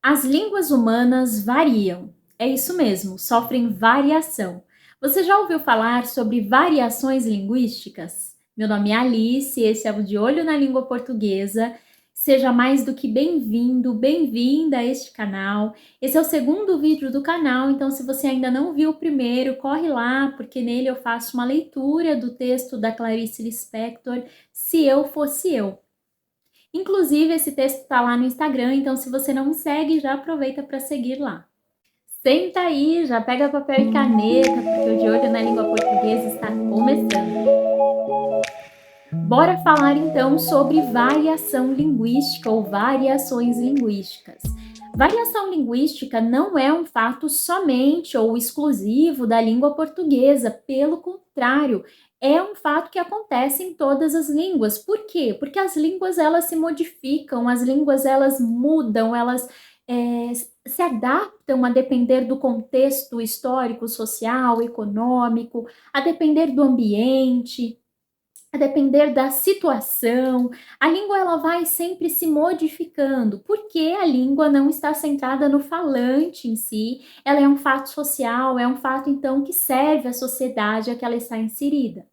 As línguas humanas variam. É isso mesmo, sofrem variação. Você já ouviu falar sobre variações linguísticas? Meu nome é Alice, esse é o De Olho na Língua Portuguesa. Seja mais do que bem-vindo, bem-vinda a este canal. Esse é o segundo vídeo do canal, então se você ainda não viu o primeiro, corre lá, porque nele eu faço uma leitura do texto da Clarice Lispector, Se Eu Fosse Eu. Inclusive, esse texto está lá no Instagram, então se você não me segue, já aproveita para seguir lá. Senta aí, já pega papel e caneta, porque o De Olho na Língua Portuguesa está começando. Bora falar então sobre variação linguística ou variações linguísticas. Variação linguística não é um fato somente ou exclusivo da língua portuguesa, pelo contrário, é um fato que acontece em todas as línguas. Por quê? Porque as línguas elas se modificam, as línguas elas mudam, elas se adaptam a depender do contexto histórico, social, econômico, a depender do ambiente, a depender da situação. A língua ela vai sempre se modificando, porque a língua não está centrada no falante em si, ela é um fato social, é um fato então que serve à sociedade a que ela está inserida.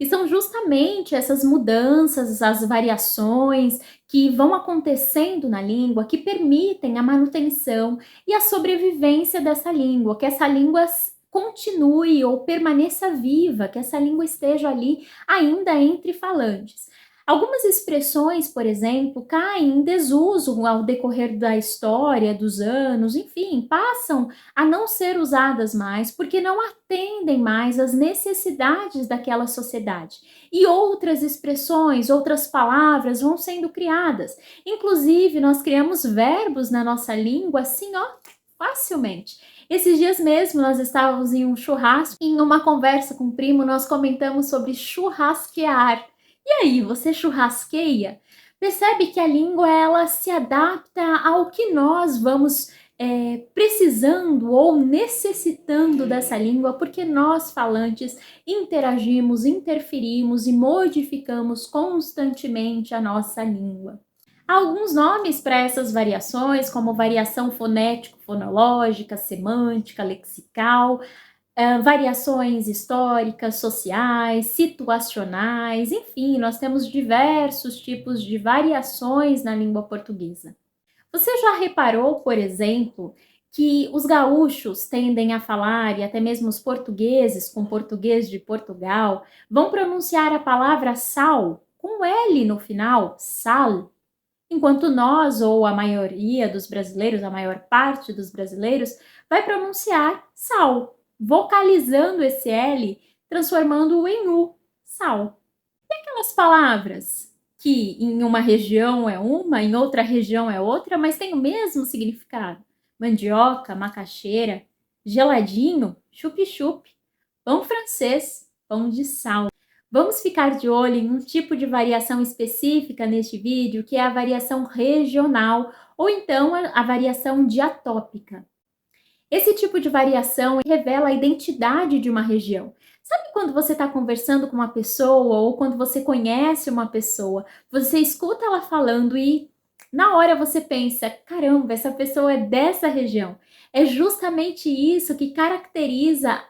E são justamente essas mudanças, as variações que vão acontecendo na língua que permitem a manutenção e a sobrevivência dessa língua, que essa língua continue ou permaneça viva, que essa língua esteja ali ainda entre falantes. Algumas expressões, por exemplo, caem em desuso ao decorrer da história, dos anos, enfim, passam a não ser usadas mais porque não atendem mais às necessidades daquela sociedade. E outras expressões, outras palavras vão sendo criadas. Inclusive, nós criamos verbos na nossa língua assim, ó, facilmente. Esses dias mesmo nós estávamos em um churrasco e em uma conversa com o primo nós comentamos sobre churrasquear. E aí, você churrasqueia? Percebe que a língua ela se adapta ao que nós vamos precisando ou necessitando dessa língua, porque nós falantes interagimos, interferimos e modificamos constantemente a nossa língua. Há alguns nomes para essas variações, como variação fonético-fonológica, semântica, lexical, variações históricas, sociais, situacionais, enfim, nós temos diversos tipos de variações na língua portuguesa. Você já reparou, por exemplo, que os gaúchos tendem a falar, e até mesmo os portugueses, com português de Portugal, vão pronunciar a palavra sal com L no final, sal, enquanto nós, ou a maioria dos brasileiros, a maior parte dos brasileiros, vai pronunciar sal, vocalizando esse L, transformando-o em U, sal. E aquelas palavras que em uma região é uma, em outra região é outra, mas tem o mesmo significado? Mandioca, macaxeira, geladinho, chup-chup, pão francês, pão de sal. Vamos ficar de olho em um tipo de variação específica neste vídeo, que é a variação regional, ou então a variação diatópica. Esse tipo de variação revela a identidade de uma região. Sabe quando você está conversando com uma pessoa ou quando você conhece uma pessoa, você escuta ela falando e na hora você pensa, caramba, essa pessoa é dessa região. É justamente isso que caracteriza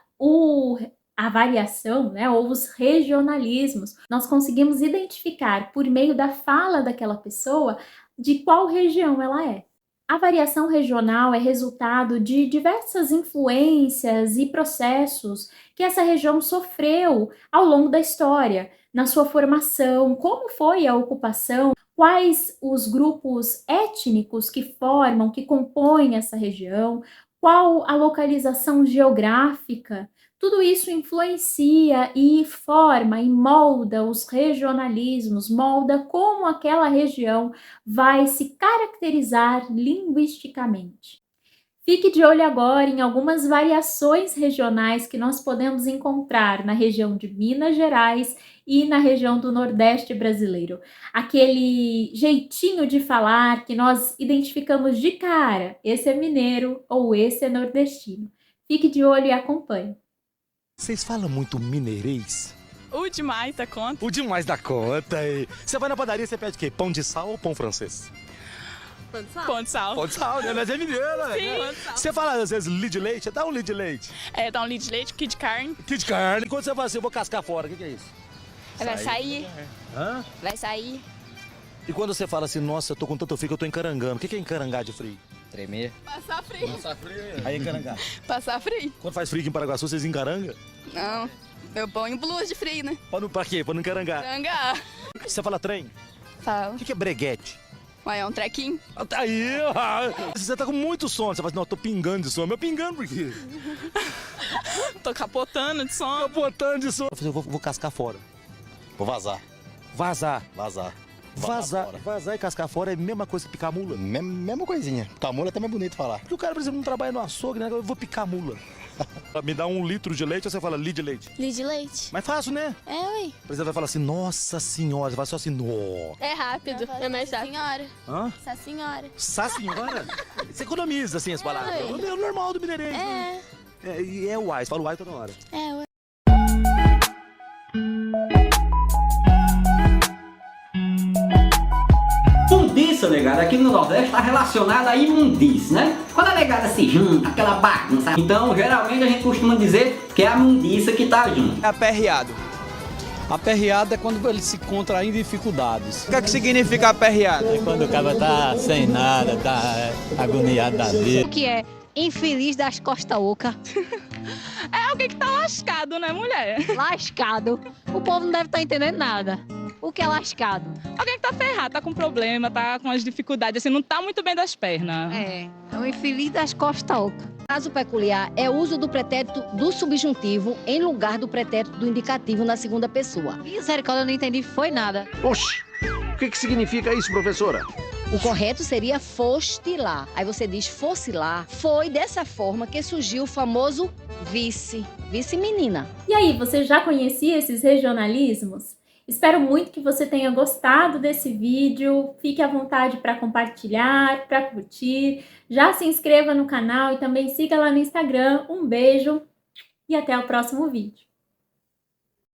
a variação, né, ou os regionalismos. Nós conseguimos identificar por meio da fala daquela pessoa de qual região ela é. A variação regional é resultado de diversas influências e processos que essa região sofreu ao longo da história, na sua formação, como foi a ocupação, quais os grupos étnicos que formam, que compõem essa região, qual a localização geográfica. Tudo isso influencia e forma e molda os regionalismos, molda como aquela região vai se caracterizar linguisticamente. Fique de olho agora em algumas variações regionais que nós podemos encontrar na região de Minas Gerais e na região do Nordeste brasileiro. Aquele jeitinho de falar que nós identificamos de cara, esse é mineiro ou esse é nordestino. Fique de olho e acompanhe. Vocês falam muito mineirês? O demais da conta. O demais da conta. E você vai na padaria, você pede o quê? Pão de sal ou pão francês? Pão de sal. Pão de sal, né? Mas é mineira, né? Sim. Você fala às vezes leite de leite, dá um leite de leite. É, dá um litro de leite, kit de carne. Que de carne. Quando você fala assim, eu vou cascar fora, o que é isso? Vai sair. Hã? Vai sair. E quando você fala assim, nossa, eu tô com tanto frio que eu tô encarangando. O que é encarangar de frio? Tremer. Passar frio. Aí encarangar. Passar frio? Quando faz frio aqui em Paraguaçu, vocês encarangam? Não. Eu ponho blusa de frio, né? Pra quê? Pra não encarangar. Tangar. Você fala trem? Fala. O que é breguete? Ué, é um trequinho. Aí, você tá com muito sono. Você fala assim, não, eu tô pingando de sono. Mas pingando por quê? Tô capotando de sono. Tô botando de sono. Eu vou cascar fora. Vou vazar. Vazar. Vazar. Vazar e cascar fora é a mesma coisa que picar mula. Mesma coisinha. Picar mula é até mais bonito falar. Porque o cara, por exemplo, não trabalha no açougue, né? Eu vou picar mula. Me dá 1 litro de leite, ou você fala litro de leite? Litro de leite. Mais fácil, né? É, ué. Por exemplo, vai falar assim, nossa senhora. Você fala só assim, nó. É rápido. É mais rápido. Senhora. Hã? Essa senhora. Sá senhora? Você economiza, assim, as palavras. É o normal do mineirês, né? E é uai, você fala uai toda hora. É, ué. Imundiça, negada, aqui no Nordeste está relacionada à imundície, né? Quando a negada se junta, aquela bagunça, então geralmente a gente costuma dizer que é a imundiça que tá junto. Aperreado. Aperreado é quando ele se encontra em dificuldades. O que é que significa aperreado? É quando o cara tá sem nada, tá agoniado da vida. O que é infeliz das costas oca? É alguém que tá lascado, né, mulher? Lascado. O povo não deve estar entendendo nada. O que é lascado? Alguém que tá ferrado, tá com problema, tá com as dificuldades, assim, não tá muito bem das pernas. É o infeliz das costas oca. Caso peculiar é o uso do pretérito do subjuntivo em lugar do pretérito do indicativo na segunda pessoa. Misericórdia, eu não entendi, foi nada. Oxi, o que significa isso, professora? O correto seria foste lá. Aí você diz fosse lá. Foi dessa forma que surgiu o famoso vice menina. E aí, você já conhecia esses regionalismos? Espero muito que você tenha gostado desse vídeo. Fique à vontade para compartilhar, para curtir. Já se inscreva no canal e também siga lá no Instagram. Um beijo e até o próximo vídeo.